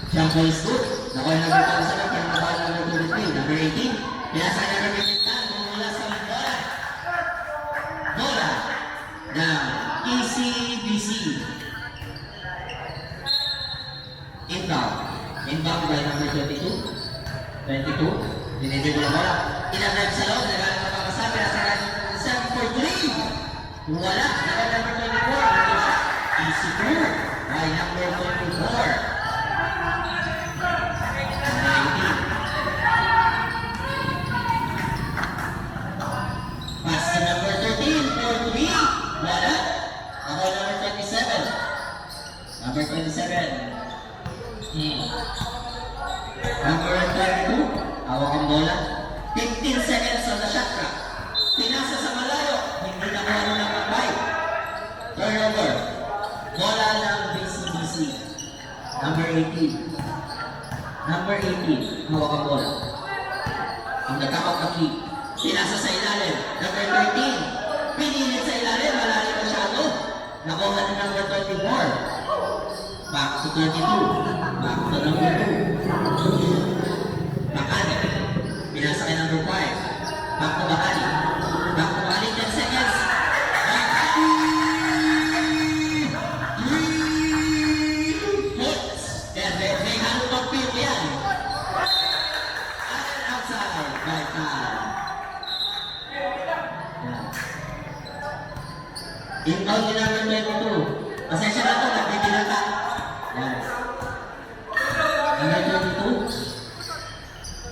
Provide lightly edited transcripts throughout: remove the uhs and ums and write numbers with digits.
Shampoo is good. Nakuha na number 27, kaya nakuha na number 23, number 18. Pinasa na number 15, mula sa bola. Bola ng ECBC. Inbound. Inbound by number 22. 22. Dinidid na bola. Inadrive sa loob. Nagalang na papasabi. Nasa number 7 for 3. Wala. Nakuha number 24. EC2 by number 24. Number 13 for 3. Wala. Ako number 27. Number 27. Number 22. Hawak ang bola. 15 seconds on the shot clock. Pinasa sa malayo. Hindi nakuha ng number 5. Turnover. Bola ng BCBC. Number 18. Number 18. Hawak ang bola. Ang nagkakap na key. Pinasa sa ilalim. Number 13. Pinilit sa ilalim. Malalim masyado. Nakuha na number 24. Back to 32. Back to number 2. Bakani. Pinasa kay number 5. Back to Bakani. Back to Bakani. 10 seconds. Bakani! 3 points. May halong pag-pit yan. And outside by time. Inbound ni number 22. Pasensya na ito, nagbibilata. Yan. Number 22.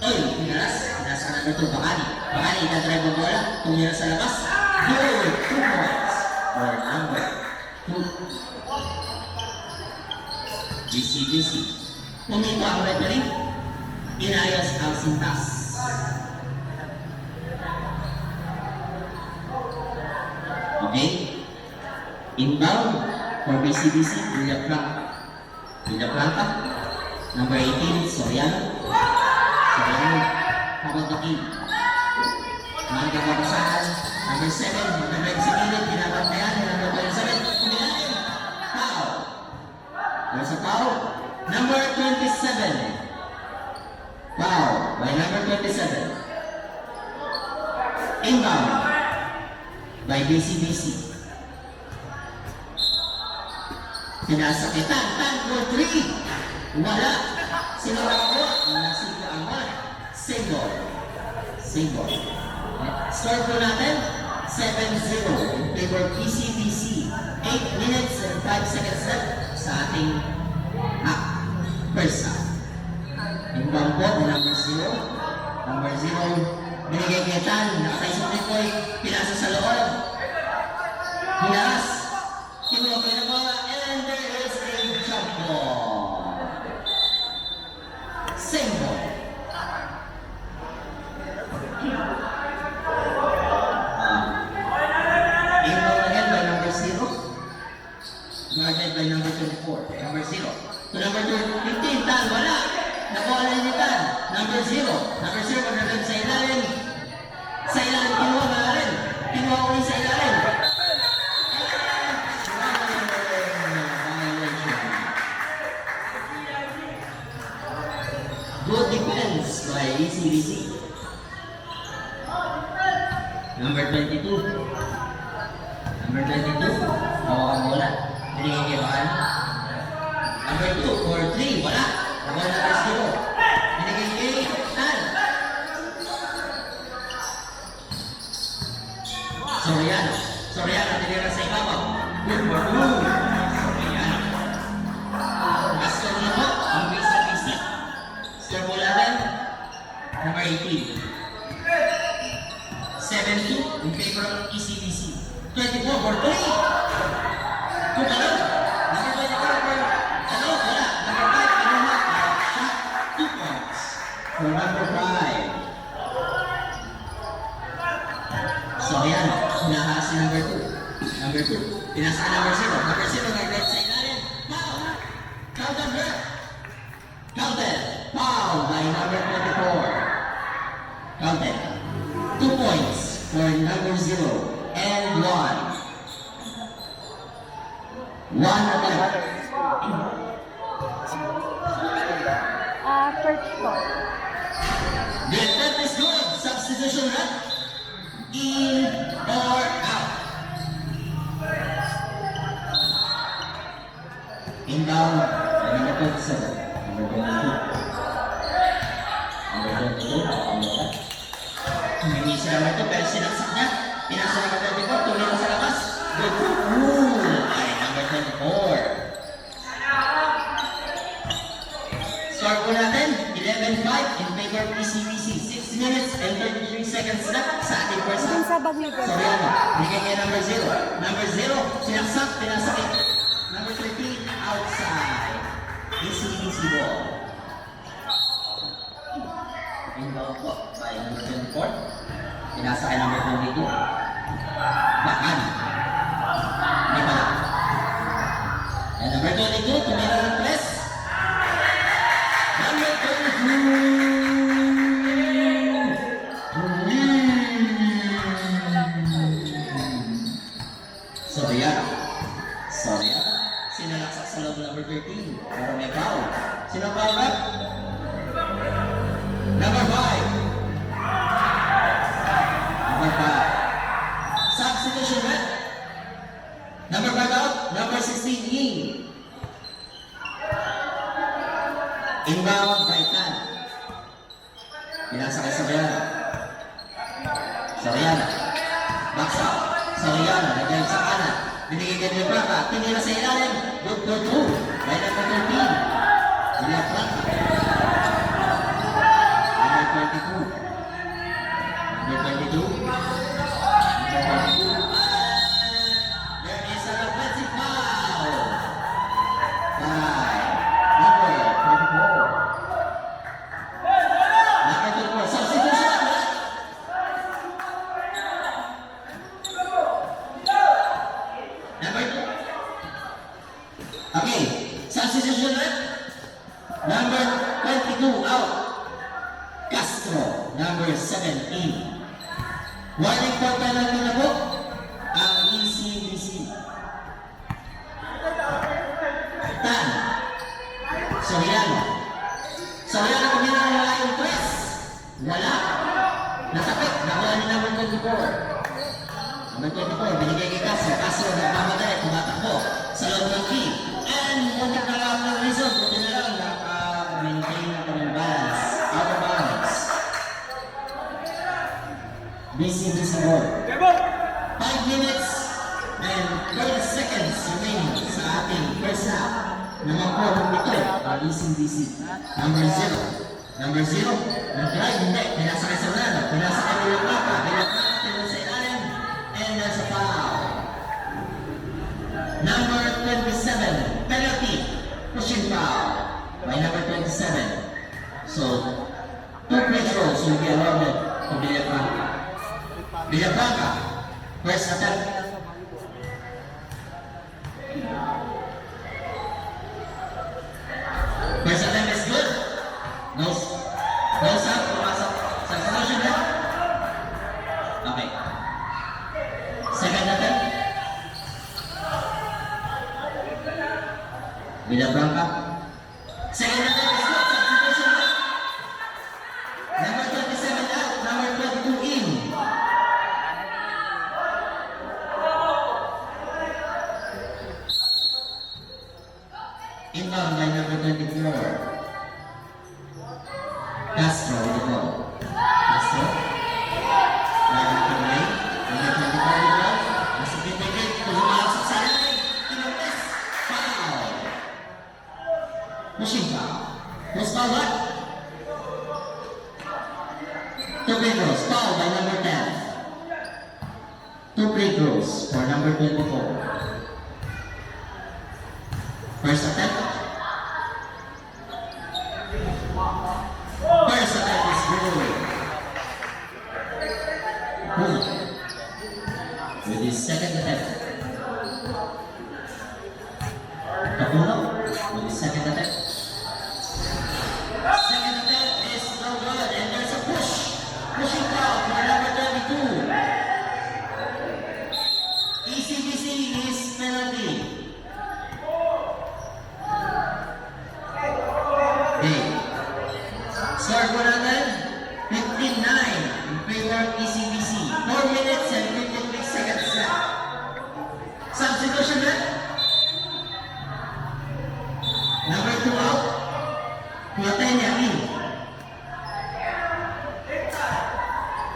Oy, pinalas. Pinalas ka number 2. Bakani. Bakani, itadrive ang bola. Tumira sa labas. Good. 2 points. For number 2. GCGC. Pumito ang referee. Inayos ang sintas. Okay? Inbound for BCBC, Villafranca. Number 18, Soriano. Kabagaki. Mga kababasahan. Number 7, magandang si Milot, binabantayan. Number 27, kumilalim. Foul. There's a foul. Number 27. Foul by number 27. Inbound by BCBC. Pinasakitan, tan for 3. Wala. Sinurako. Nasika ang one. Single. Score po natin, 7-0 in favor of ECBC. 8 minutes and 5 seconds left sa ating first half. Inbound po, number 0. Number 0, binigay kay Tan. Nakaisip ni Koy. Pinasa sa loob. Pinas. Kinuha ko yung bola. And there is a jump ball. Same ball. Inbound again by number 0. Guarded by number 24. Number 0. To number 15. Tan, wala. Nakuha na ni Tan. Number 0. Number 0, magandang sa ilalim. Sa ilalim, kinuha na rin. Kinuha ulit sa ilalim. Good defense by ECBC. Number 22. Number 22. Hawak ang bola. Binigay kay Bakan. Number 2 for 3. Wala. Nakuha na number 0. Binigay kay Tan. Soriano. Tinira sa ibabaw. Good for 2. Soriano. Gaston na po ang BCBC. Score po natin, number 18. 7-2 in favor of ECBC. 24 for 3. Tumalog. Number 24 for talog. Wala. Number 5, kinuha. Shot. 2 points. For number 5. So yan. Hinaha si number 2. Number 2. Pinasa ka number 0. Number 0 nag-red sa ilalim. Foul. Counted her. Counted. Foul by number 24. Counted. 2 points for number 0 and 1. 1 attempt. Pertito. The attempt is good. Substitution run. In or out. Inbound. Number 27. Number 22. Number 22. Hindi siya naman ito pero sinaksak niya. Pinasa number 24. Tuloy na sa labas. Good. Ay, number 24. Score po natin, 11-5 in favor of PCBC. 6 minutes and 33 seconds na sa ating first Yung half. sa Bagnegas. Soriano, bigay kay number 0. Number 0, sinaksak, pinasakit. Number 13, outside. PCBC ball. Inbound po by number 24. Pinasa kay number 22. Bakan. Hindi pala. And number 22, tumira ng press. Number 22. Soriano. Sinalaksak sa loob number 13. Pero may foul. Sino foul rep? Number 5. Number 5. Substitution rep. Number 5 out. Number 16 in. Inbound by Tan. Pinasa kay Soriano. Soriano. Box out. Soriano. Nag-drive sa kanan. Binigay ka nila Prata. Tinira sa ilalim. Good for 2. By number 13. Nila Prata. Number 22. Number 22. Number 22. There is an offensive foul. By number 24. Number 24. Substitution. Number 2. Okay. Substitution rep. Number 22 out. Castro. Number 17. Warning for penalty na po ang ECBC. Tan. Soriano. Soriano kumina na wala yung press. Wala. Natapit. Nakuha ni number 24. Number 24, binigay kay Castro. Castro nagmamadali, tumatakbo sa loob ng key. And muntik na lang ng reason, buti na lang naka-maintain na kanyang balance. Out of bounds. BCBC ball. 5 minutes and 30 seconds remaining sa ating first half. Naman po ito ang BCBC. Number 0. Number 0, nag-drive, hindi. Pinasa kay Serrano. Pinasa kay Villalpata. Villalpata, tinulong sa ilalim. And that's a foul. Number 27, penalty, pushing foul by number 27. So, 2 free throws will be awarded to Villafranca. Villafranca, first attempt. First attempt is good. No shot, pumasok. Substitution na. Okay. Second attempt. Villafranca. Second attempt is good. Substitution rep. Number 27 out. Number 22 in. Inbound by number 24. Castro with the ball. Castro. Right to the lane. Number 24 with the ball. Nasa pinigit. Pumasok sa line. Tinapis. Foul. Pushing foul. Who's foul what? 2 free throws. Foul by number 10. 2 free throws for number 24. First attempt. First attempt is good. Good. With his second attempt. Kapuno. With his second attempt. Second attempt is no good. And there's a push. Pushing foul for number 22. ECBC is penalty. Hey. Score po natin, 15-9 in favor of ECBC. 4 minutes and 53 seconds left. Substitution na. Number 2 out. Platenia in.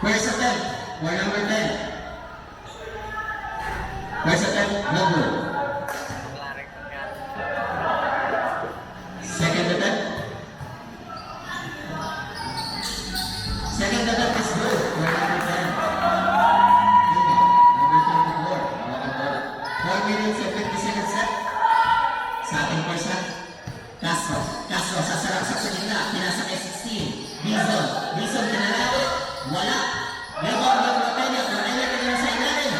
First attempt for number 10. First attempt, no good. Second attempt. Second attempt is good for number 10. Number 24. 4 minutes and 50 seconds left. Sa ating first half. Castro sasarap sa gitna. Pinasa kay 16. Dizon kinalawit. Wala. Lebon ng Platenia. Platenia kanina sa ilalim.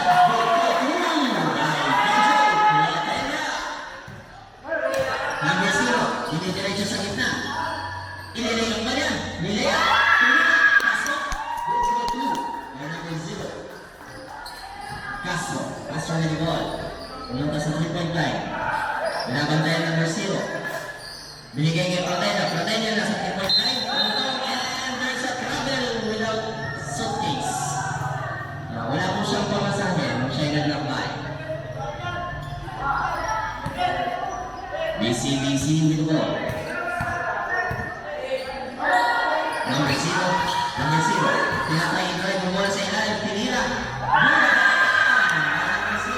Number 0. Dinidiretso sa gitna. Inilayang ba niya? Nilayang. Castro. Good for 2. Or number 0. Castro na ni ball. Pumunta sa 3-point line. Binabantayan number 0. Binigay kay Platenia nasa 3-point line. Pumutong and there's a trouble without suitcase. Wala po siyang pamasahin nung siya'y naglakbay. BCBC with the ball. Number 0. Tinatay drive ng bola sa ilalim. Tinira. Number 0.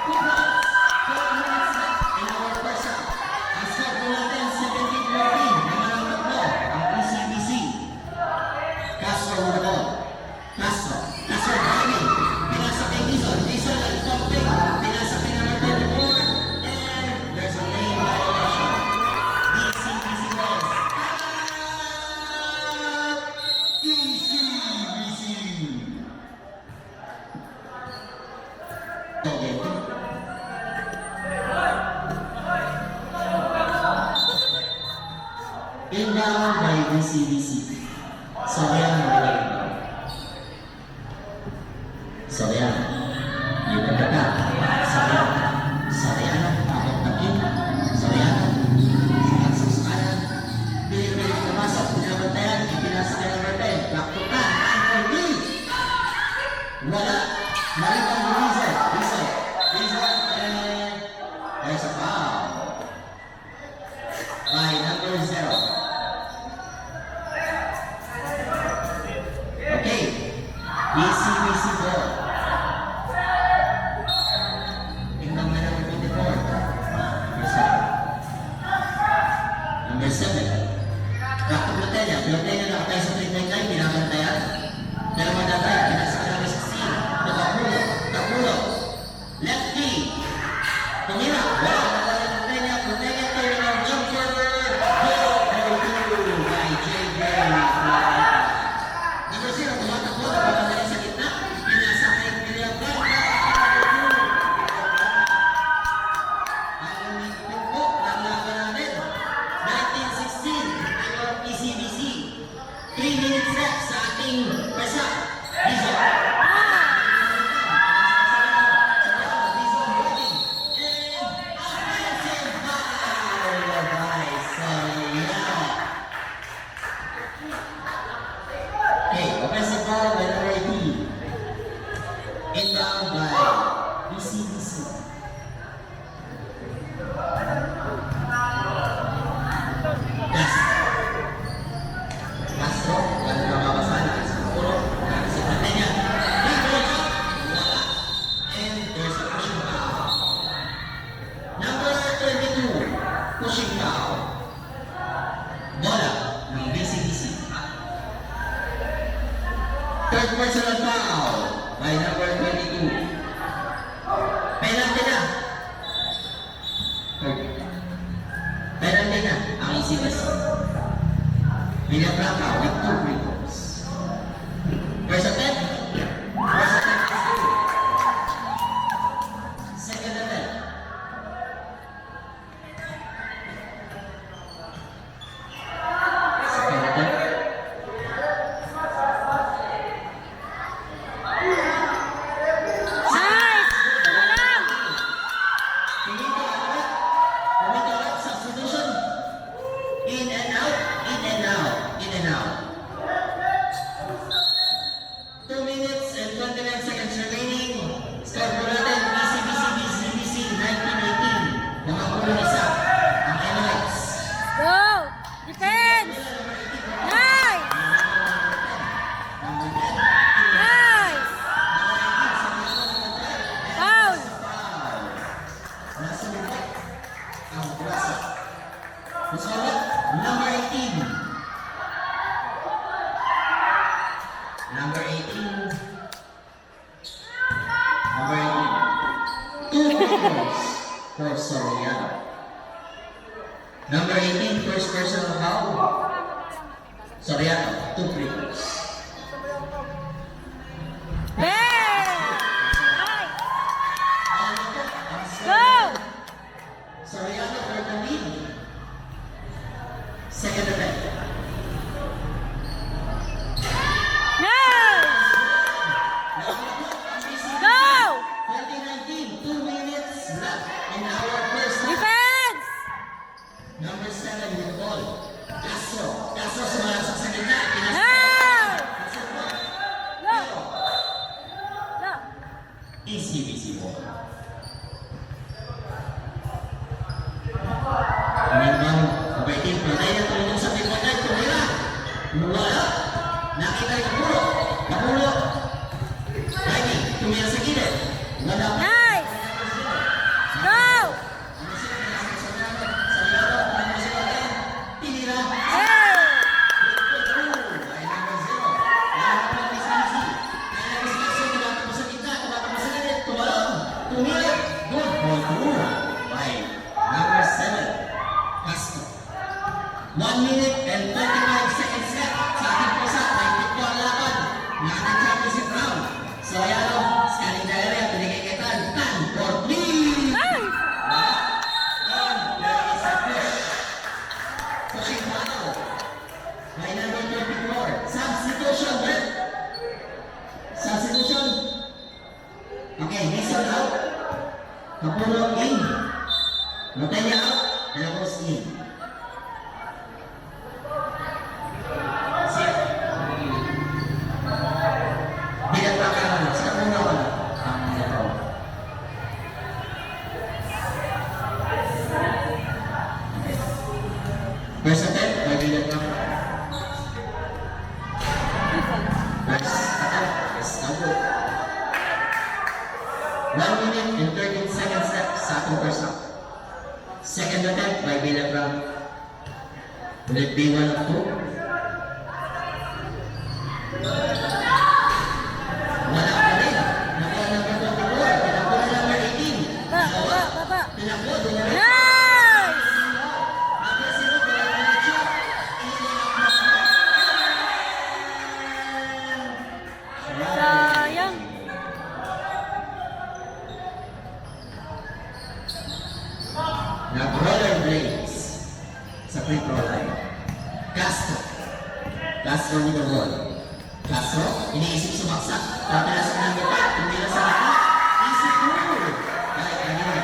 2 points. 4 minutes left in our first half. Ang score po natin 17-14. Naman ang tatlo. Ang PCBC. Castro with the ball. Castro driving. Pinasa kay Dizon. Dizon nag-pumping. Pinasa kay number 24. And there's a lane violation. PCBC balls. PCBC. Okay. Inbound by BCBC. Sorean nag-inbound. Sorean. Yung pagkata. Sorean. Abot na in. Sorean. Saksasayan. Pili-pili pumasok. Pinabantayan. Ipinasa kay number 10. Back to back. And for me. Wala. Maritang Dizon. And there's a foul. By number 0. Okay. BCBC ball. Tingnan mo number 24. Number 7. Back to Platenia. Platenia nakatay sa 3-point line. Binabantayan. Pero madatay. Pinasa ka number 16. Tapulo. Lefty. Tumira. Wala. Platenia turning on jumper. Goal by J.J. Number 0, tumatakbo na pagkagaling sa gitna. Pinasa kay William Blanca. Ang pingpo ng laban natin. 19-16, our PCBC. 3 minutes left sa ating pesa. Dizon. Dizon running. And offensive foul by Soria. Okay, offensive foul by number 18. Inbound by BCBC. Castro, wala na mababasahan sa ulo. Sa Platenia. Big ball up. Wala. And there's a pushing foul. Number 22, pushing foul. Bola ng BCBC. Third personal foul by number 22. Penalty na. Penalty na ang ECBC. William Blanca with 2 free throws. First attempt. First attempt is good. Second attempt. Second attempt. Substitution. In and out, in and out, in and out. ulit. Number 18. Number 18. Number 18. 2 points for Soriano. Number 18, first personal foul. Soriano, 2 free throws. Soriano for the lead. Second attempt. Go! 2019, 2 minutes left in our first half. Defense! Number 7 with ball. Castro. Castro sumalasok sa gitna. Hey! Go! Go! Easy ball. Minimum. Number 18, patay na tulong sa pipotan. Tumira. Wala. Nakita yung pulo. Napulo. Ready. Tumira sa gilid. Wala. Nice! Go! Hey! Number 7, Castro. 1 minute and 35 seconds left sa ating pusa. May pitko ang laban ng ating championship round. Soriano, scanning the area, binigay kay Tan. Tan for 3! Nice! And there is a push. Pushing foul. By number 24. Substitution, Bert. Substitution. Okay, Mason out. Kapulo in. Notanya out. Delacruz in. Set. Binagpakaran. Sa una wala. Ang nito. First attempt, by Binagpakaran. First attempt is no good. 1 minute and 13 seconds left sa ating first half. Second attempt by Villagrán. Will it be 1 of 2? Wala pa rin. Nakuha number 24. Tinakbo na number 18. Baba! Tinakbo. Dinala. Nice! Number 0. Dinala na siya. Sayang! Nag-rollerblades sa free throw line. Castro. Castro with the ball. Castro, iniisip sumaksak. Tapos sa number 5, hindi na sa laki. Easy goal. Kahit kanina.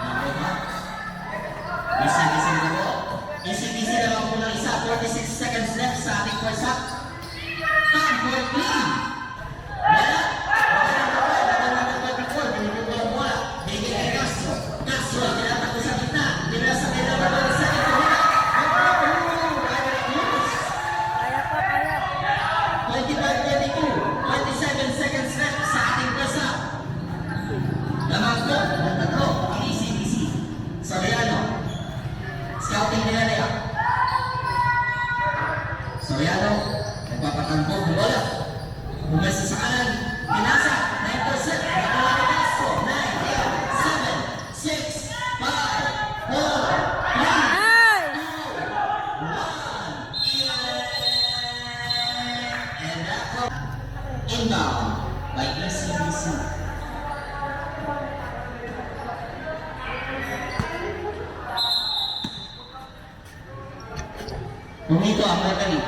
Number 5. Easy the ball. Easy na lang po ng isa. 46 seconds left sa ating first half. Time for clean. Wala. Wala number 24. Binibigyan ko ang bola. Binigyan kay Castro. Castro, tinatakbo sa gitna. Binila sa gitna. Number 7. Kaya pa, kaya. 25-22, 27 seconds left sa ating first half. Lamang po, ng tatlo, ang ECBC. Soriano. Scouting the area. Soriano, nagpapatampo, bola. Bumesa sa kanan, pinasa, na-intercept, nagawa ni Castro, 9, 8, 7, 6, 5, 4, 3, Nice! 1, and that clock inbound by ECBC. Pumito ang Rotary.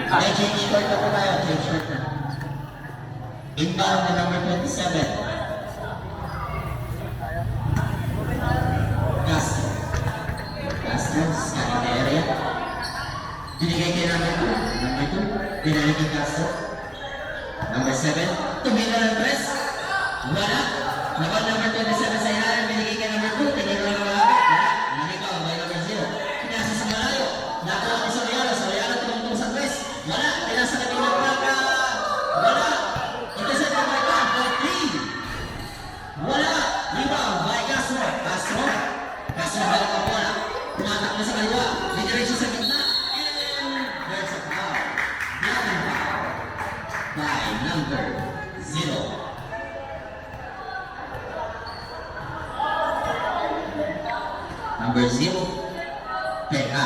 Ay, change short na po tayo. Change short na. Inbound na number 27. Castro. Castro, scanning the area. Binigay kay number 2. Number 2, binalik kay Castro. Number 7, tumira ng press. Wala. Naban number 27 sa ilalim, binigay kay number 2. Tingin lang ang malapit. Wala. Nalikaw by number 0. Pinasa sa malayo. Nakuha number 0. Number 0, Pega.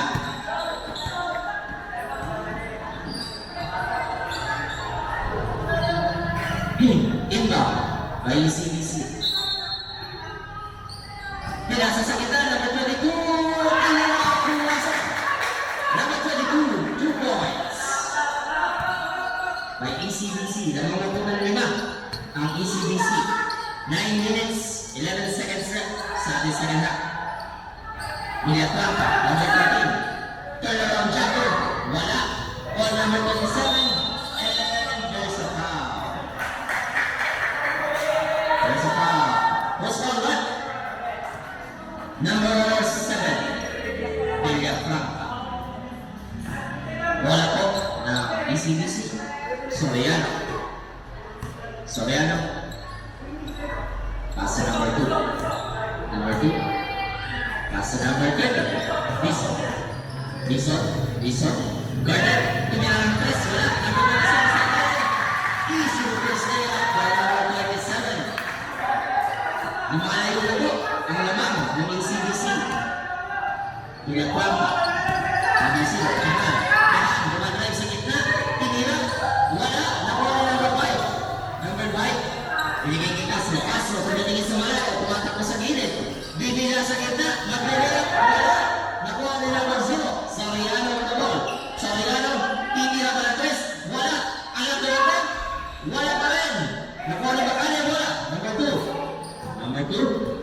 Inbound by ECBC. Pinasa sa kita, number 22, number 22, 2 points. By ECBC, nangungutong ng 5 ang ECBC. 9 minutes, 11 seconds left sa ating second half. Miliatrapa, number 13. Turnaround jumper, wala. Ball number 27, and there's a foul. There's a foul. Who's on what? Number 7, Miliatrapa. Wala po na ECBC. Soriano. Soriano. Pass to number 2. Number 2. Pass to number 30. Bison. Bison. Bison. Gardner. Tumira ng press. Wala. Number 27. Easy first day up by number 27. Lumalayo na po ang lamang ng ECBC. Pinakwapa. Number 6. Kahan. Kahan. Dumadrive sa gitna. Tinira. Wala. Nakuha na number 5. Number 5. Binigay kay Castro. Castro. Tumitingin sa malayo. Tumatakbo sa gilid. Bibila sa gitna. Maglilip. Wala. Nakuha ni number 0. Soriano ang ball. Soriano. Tinira pa ng 3. Wala. Alam ko ito. Wala pa rin. Nakuha ni Bacania. Wala. Number 2. Number 2.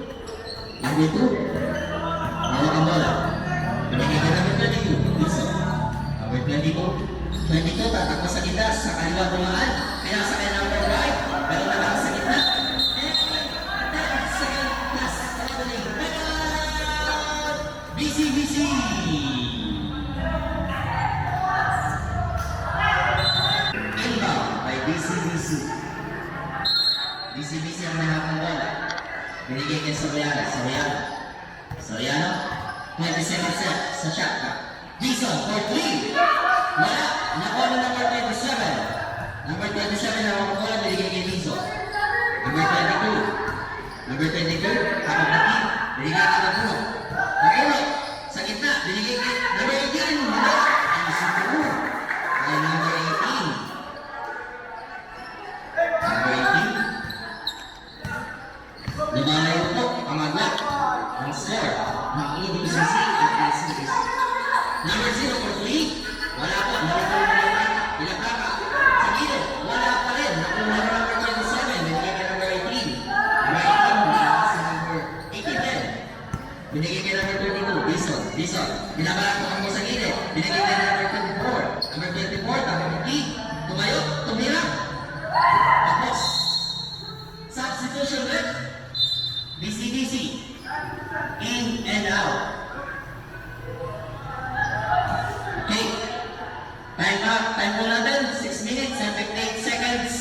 Number 2. Hawak ang bola. Binigay kay number 22. Liso. Number 22. 22, tatakbo sa gitna, sa kaliwa dumaan, pinasa kay number 5, pero nalang sa gitna. And 10 second plus opening. Penalty! BCBC! Inbound by BCBC. BCBC ang nanakang bola. Binigay kay Soriano. Soriano. Soriano. 20 seconds left sa shot clock. Bison for 3. Wala. Nakuha na number 27. Number 27 na ako bola, binigay kay Bison. Number 22. Number 22. Kapag naki, binigay kay Napuno. Napuno. Sa gitna, binigay kay number 18. Wala. Ang siguro. Ay number 18. Number 18. Lumalayo po ang agwat ng score ng EDBCC at LCBC. Number 0 for 3. Wala po. Pinagkaka. Sa gilid. Wala pa rin. Nakuha na number 27. Binigay kay number 18. Number 18. Wala sa number 18 din. Binigay kay number 22. Bison. Bison. Binabalak ko mo sa gilid. Binigay kay number 24. Number 24. Number 50. Tumayo. Tumira. Tapos. Substitution left. BCBC. In and out. Okay. Time po natin. 6 minutes and 58 seconds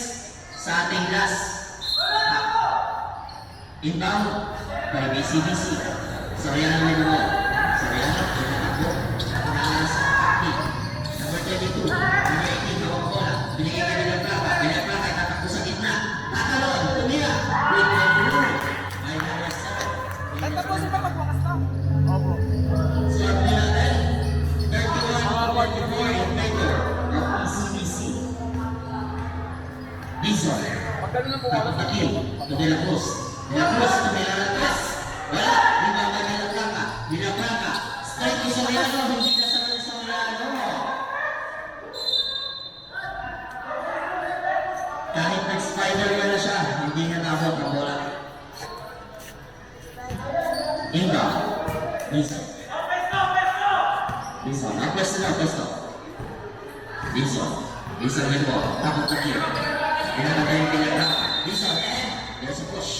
sa ating last inbound by BCBC. Soriano may naman. Soriano, pinatakbo. Pinakas sa Aki. Number 22. Number 18. Hawak bola. Binigay ka ng Plaka. Plaka tatakbo sa gitna. Tatalon. Tumira. With the blue. By number 7. Ganda po sila magwakas na. Opo. Score po natin. 31-44 in favor of ECBC. Bison. Magkano na po Tapos na kill. To De La Cruz. De La Cruz. Tumira ng 3. Wala. Hindi ba may Plaka? Plaka. Straight to Soriano. Hindi na sa Soriano. Kahit nag-spider na siya, hindi na nabot ang bola. Inbound. Bison. Bison. Pwesto na, pwesto. Bison. Bison na po. Takot na kill. Pinakatay yung pinagdaka. Bison. And there's a push.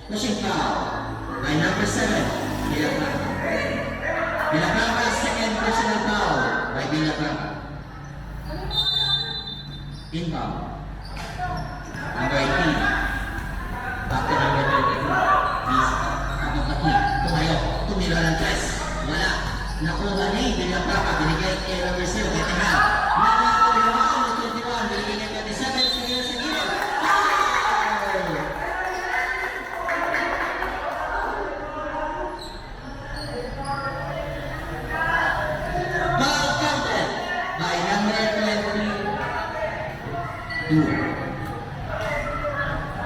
Pushing foul. By number 7. Villaplata. Villaplata, second personal foul by Villaplata. Inbound. Number 18. Back to number 32. Bison. Takot na kill. Tumayo. Tumira ng 3. Wala. Nakuha ni Villaplata. Binigay kay number 0. Kaya tingnan. Nakakuha ng 21. Binigay kay 27. Sige. 2.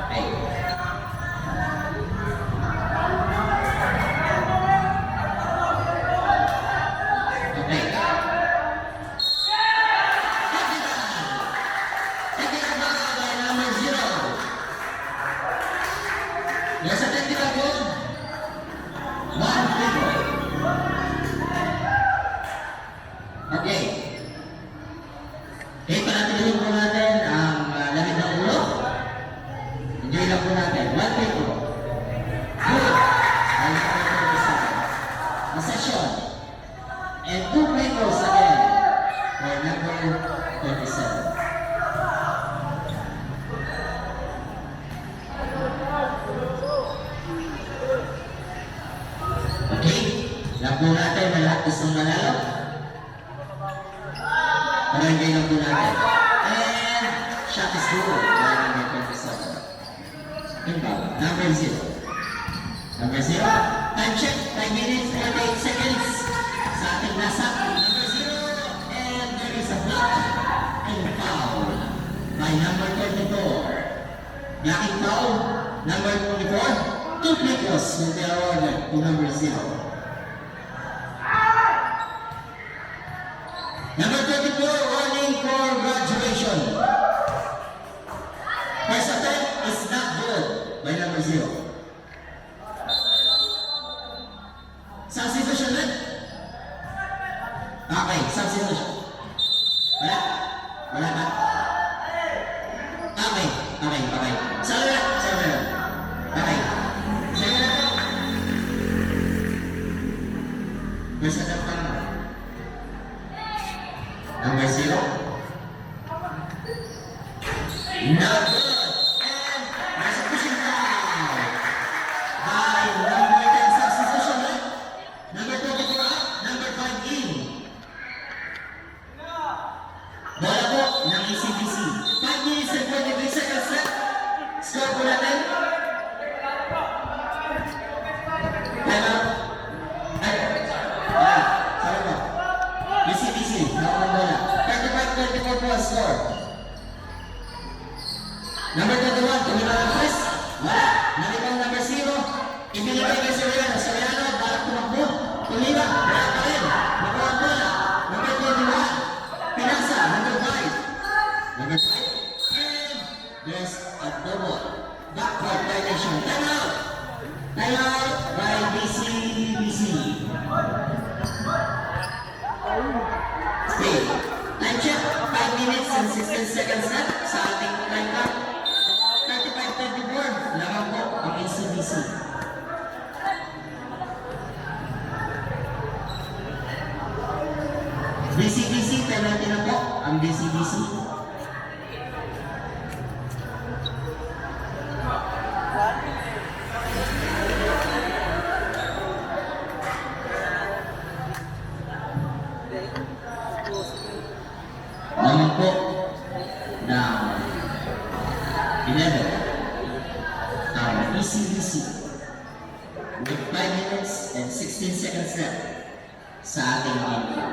Ay. Okay. Technical foul by number 0. Nasa technical goal. 1 free throw. Okay. Okay, panatilihin po natin ang lamig ng ulo. Enjoy lang po natin. 1 free throw. Good. Ay, a session. And 2 free throws again for number 37. Okay, lang po natin na lahat gustong manalo. Barangay lang po natin. And shot is good by number 27. Inbound, number 0. Number 0, time check, 5 minutes, 48 seconds. Sa ating nasa, number 0. And there is a block and foul by number 24. Blocking foul, number 24. 2 free throws will be awarded to number 0. Number 24, warning for graduation. First attempt is not good by number 0. Substitution rin? Okay, substitution. Wala? Wala ba? Okay. Sabi na. Okay. First attempt pa naman. Number 0. Not good. And nasa pushing foul by number 10 substitution right? Number 24 up, number 5 in. Bola po ng ECBC. 5 minutes and 23 seconds left. Score po natin. Time out. Sorry po. ECBC, nakawang bola. 35-24 po ang score. Number 21, tumira ng press. Wala. Nalipang number 0. Ibinigay kay Soriano. Soriano, balak tumakbo. Tumira. Wala pa rin. Nakuha ang bola. Number 21. Pinasa. Number 5. Number 5. And there's a double. Backward violation. Time out. Time out by BCBC. Okay. Time check. 5 minutes and 16 seconds left sa ating time clock. 35-24. Lamang po ang ACBC. BCBC, penalty na po ang BCBC. Lamang po ng 11 ang ECBC with 5 minutes and 16 seconds left sa ating game.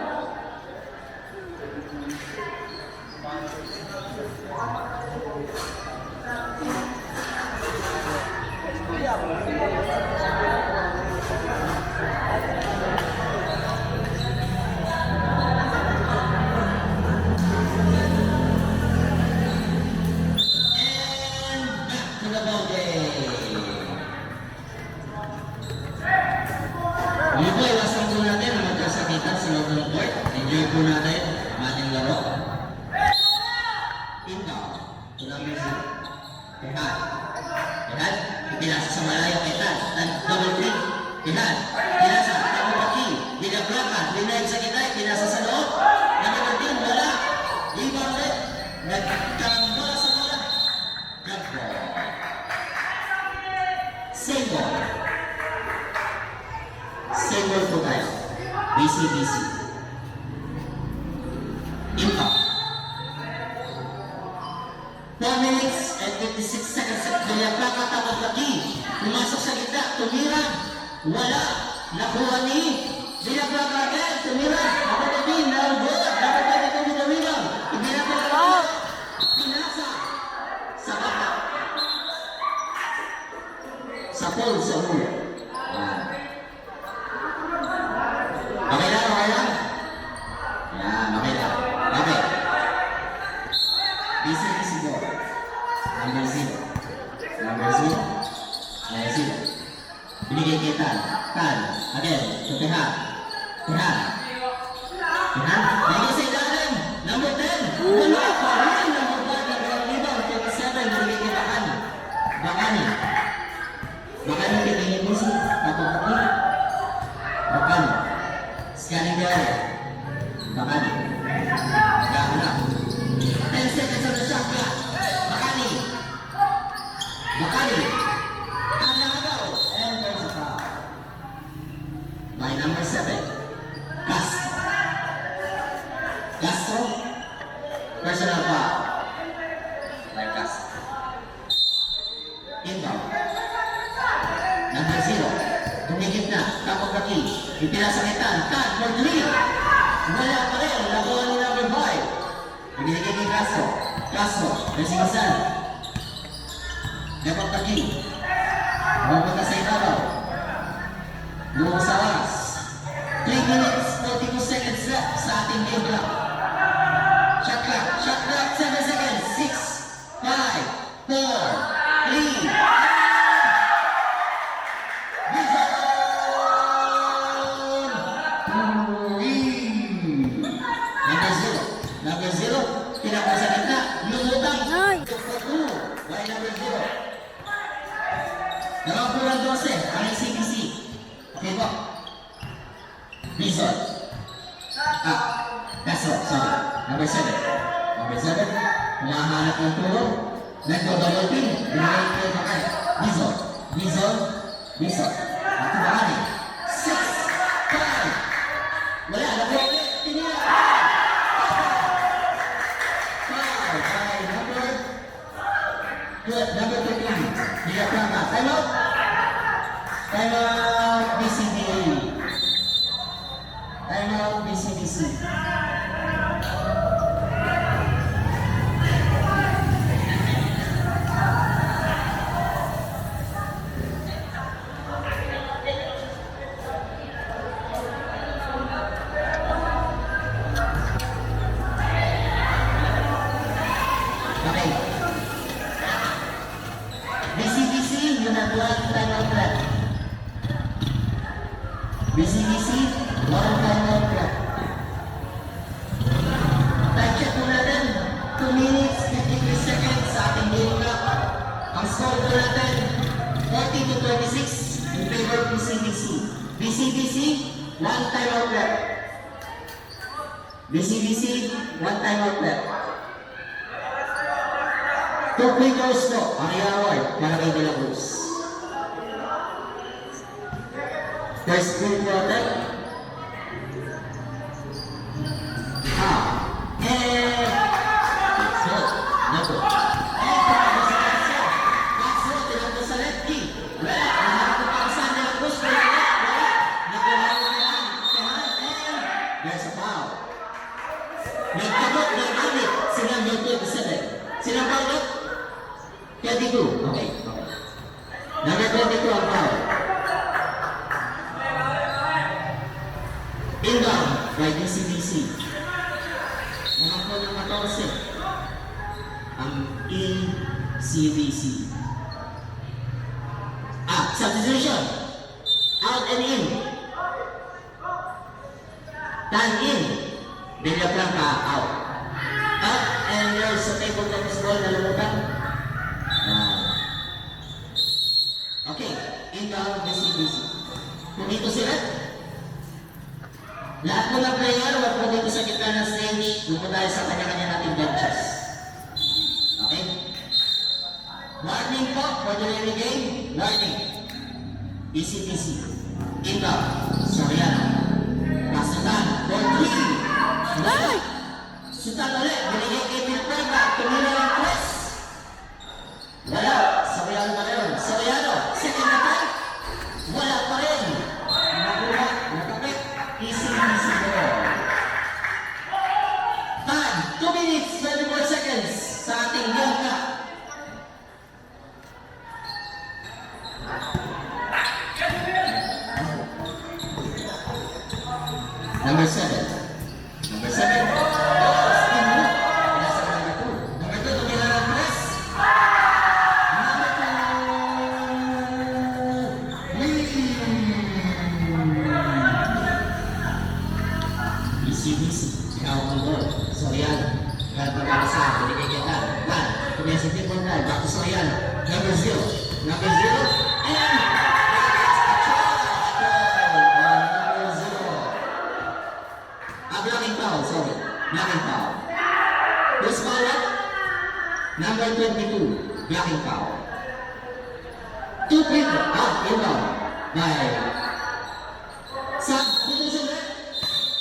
Hindi po, iwasan po natin ang magkasakitan sa loob ng court. Enjoy po natin ang ating laro. Inbound to number 0. Tehan. Tehan, ipinasa sa malayo kay Tan. Tan, double flip. Tehan, pinasa, tapos paki. Binabrakan, binayin sa kita, pinasa sa loob. Number 13, wala. Inbound rin. Nagkambola sa bola. Grab ball. Same ball. Same ball po tayo. BCBC. Impact. 4 minutes and 56 seconds. Binabrakan, tapos paki. Pumasok sa gitna, tumira. Wala. Nakuha ni. Binabrakan agad, tumira. Nakapagin, naubot. Nakapagin ito, binawilang. Ibinabrakan. Pinasa. Tan. Tan. Again. To Tehan. Tehan. Tehan. Lagi sa ilalim. Number 10. Wala pa rin. Number 5. Number 11. 27. Binigay Bakani. Bakani. Bakani pinigay mo si Tapos Bakani. Bakani. Scanning the area. Bakani. Nagkahanap. 10 seconds on the shot clock. Bakani. Bakani. Ang nakagaw. And there's a foul. By number 7. Castro. Castro. Personal foul. By Castro. Inbound. Number 0. Tumigit na. Tapos kaki. Ipinasakitan. Tan for 3. Wala pa rin. Nakuha ni number 5. Binigay ni Castro. Castro. Resigasan. Dapat kaki. Mapunta sa ibabaw. Lumo sa oras. 3 minutes, 42 seconds left sa ating game clock. Shot clock. Shot clock. 7 seconds. 6, 5, 4, 3. Number 0, tinapos sa gitna, lumutang. Ay. By number 0. Nakapulang 12, ang ACDC. Okay po. Bison. Castro, sorry. Number 7. Number 7, humahanap ng tulong. Nagdo-double pin. Binigay ko yung bakay. Bison. Bison. Bison. At bakani. 6, 5. Wala, nakuha ulit. Tinila. Number 13, Liga Plata. Time out. Time out, BCBA. Time out, BCBC. Okay. BCBC, you have one time out left. BCBC, one time out left. Time check po natin. 2 minutes, 53 seconds sa ating game clock. Ang score po natin, 40-26 in favor of BCBC. BCBC, one time out left. BCBC, one time out left. 2 free throws po ang i-award para kay De La Cruz. First free throw natin. And so, nato. And tapos sa Castro. Castro, tinapos sa lefty. Wala, nahanap ko pa sa De La Cruz. Wala. Nakuha ko na lang. And there's a foul. Nagkabot, nag-amit. Silang 27. Silang foul? 22. Okay. Number 22 ang foul. Inbound by DCDC. Nakapo ng 14. Ang ECDC. Substitution. Out and in. Tan in. Villa Blanca out. Out and there's a table tennis ball na lumutang. Okay, inbound BCBC. Kung ito sila, lahat po ng player, wag po dito sa gitna ng stage, doon po tayo sa kanya-kanya nating benches. Okay? Warning po for the early game. Warning. BCBC. Inbound. Soriano. Pasutan. For 3. Ay! Sutan ulit. Binigay kay Pilperga. Tumila ng press. Wala. Soriano pa rin. Soriano. Second attack. Wala pa rin. Nakuha. Nakapit. Easy ball. Time. 2 minutes, 24 seconds sa ating game clock. Number 7. Number 7. Oh, spin move. Nasa number 2. Number 2, tumila ng press. Number 2. Lee. Soriano. Gan pagkakasa, binigay kay Tan. Tan, kumesiti po na, back to Soriano. Number 0. Number 0. And number 0. Blocking foul, sorry. Blocking foul. Who's foul? Number 22. Blocking foul. 2 people out, inbound. By substitution.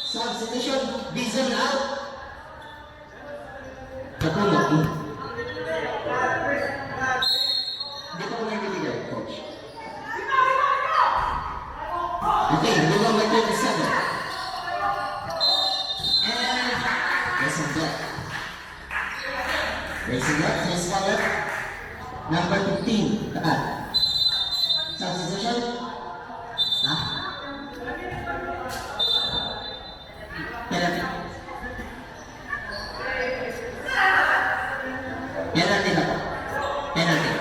Substitution. Bison out. Katulog. Hindi ko muna ibibigay, coach. Okay, we go by 27. And racing block. Racing block, first foul. Number 15. Takat. Substitution. Ha? Penalty. Penalty na po. Penalty.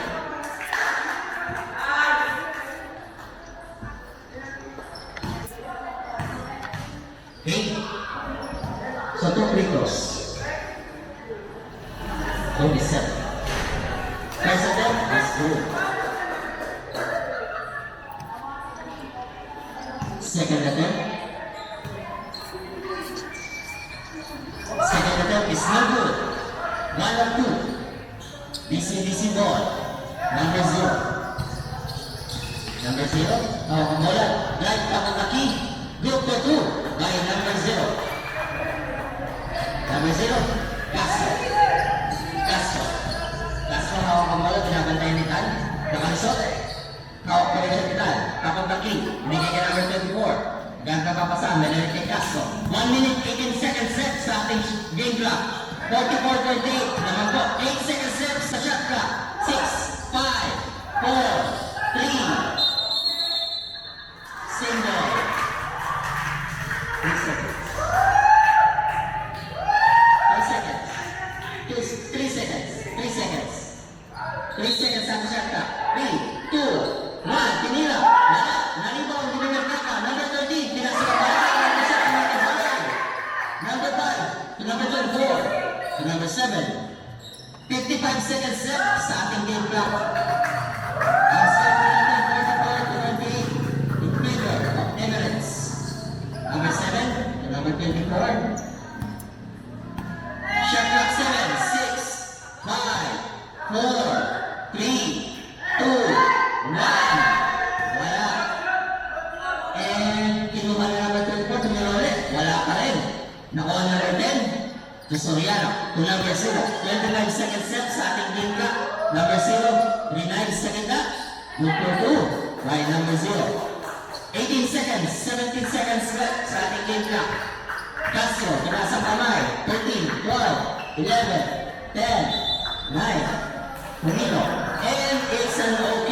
Okay. So, 2 free throws. Don't be set. First attempt is good. Second attempt. Second attempt is no good. 1 of 2. BCBC ball. Number 0. Number 0. Tawag ang bola. Drive Takutaki. Group to 2 by number 0. Number 0. Castro. Castro. Castro hawak ang bola. Binabantayan ni Tan. Nakalisot. Hawak pa rin ni Tan. Takutaki. Binigay kay number 24. Ganda papasa. Meron kay Castro. 1 minute 18 seconds set sa ating game clock. 44-48 naman po. 8 seconds set sa shot clock. 6, 5, 4, 3. Single. 3 seconds. 3 seconds. 3 seconds. 3 seconds. 3 seconds sa shot clock. 3, 2, 1. Tinira. Wala. Nalibaw. Hindi na nagkaka. Number 13. Pinasa ka para. Number 5 to number 24 to number 7. 55 seconds left sa ating game clock. Ang set natin 44 to 28 in favor of Emirates. Number 7 to number 24. Shot clock 7, 6, 5, 4, 3, 2, 1. Wala. And kinuha na number 24 tumira ulit. Wala pa rin. Nakuha number 10 to Soriano to number 0. 29 seconds left sa ating game clock. Number 0, 39 seconds left. Number 2 by number 0. 18 seconds, 17 seconds left sa ating game clock. Castro, pinasa kamay. 13, 12, 11, 10, 9, Pumilo. And it's an open.